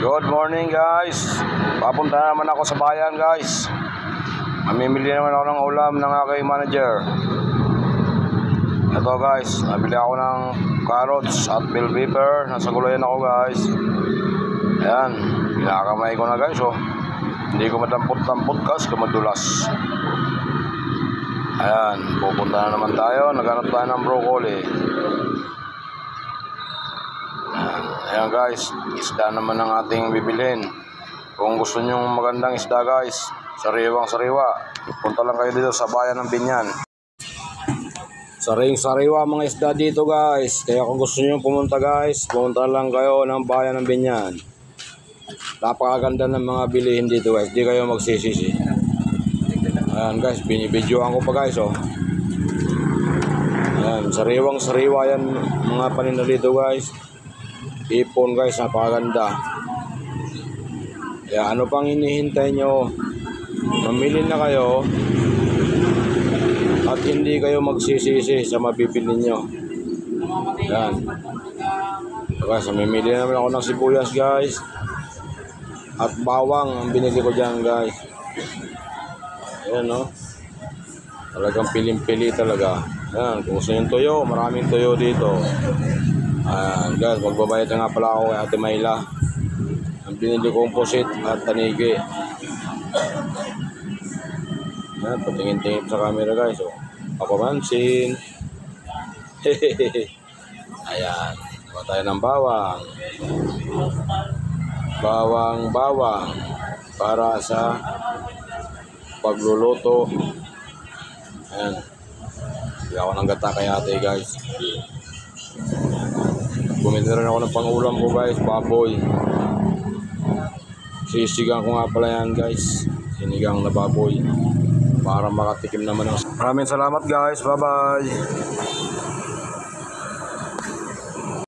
Good morning guys. Papunta naman ako sa bayan guys. Mamimili naman ako ng ulam ng aking manager. Ito guys, nabili ako ng carrots at bell pepper. Nasa gulayan ako guys. Ayan, pinakamay ko na guys oh. Hindi ko madampot-dampot guys, kumadulas. Ayan, pupunta na naman tayo. Naghanap tayo ng broccoli. Ayan guys, isda naman ang ating bibilhin. Kung gusto nyo magandang isda guys, sariwang sariwa, punta lang kayo dito sa bayan ng Binyan. Saring sariwa mga isda dito guys. Kaya kung gusto nyo pumunta guys, pumunta lang kayo ng bayan ng Binyan. Napakaganda ng mga bilihin dito guys, di kayo magsisisi. Ayan guys, binibidyoan ko pa guys oh. Ayan, sariwang sariwa yan mga paninda dito guys. Ipon guys, napakaganda. Kaya ano pang hinihintay nyo? Mamili na kayo at hindi kayo magsisisi sa mabibili nyo. Yan. Guys, mamimili naman ako ng sibuyas guys at bawang ang binili ko dyan guys. Ayan no, talagang piling-pili talaga. Ayan, kung gusto yung tuyo, maraming tuyo dito. Ayan guys, magbabayad na nga pala ako kay Ate Mayla. Ang binili kong pusit at tanigi. Ayan, patingin-tingin sa camera guys oh. Papamansin. Ayan, gawa tayo ng bawang. Bawang para sa pagluluto. Ayan, hindi ako ng gata kay ate guys. Bumili rin ako ng pangulam ko guys, baboy. Sisigang ko nga pala yan guys, sinigang na baboy, para makatikim naman ng... Maraming salamat guys, bye bye.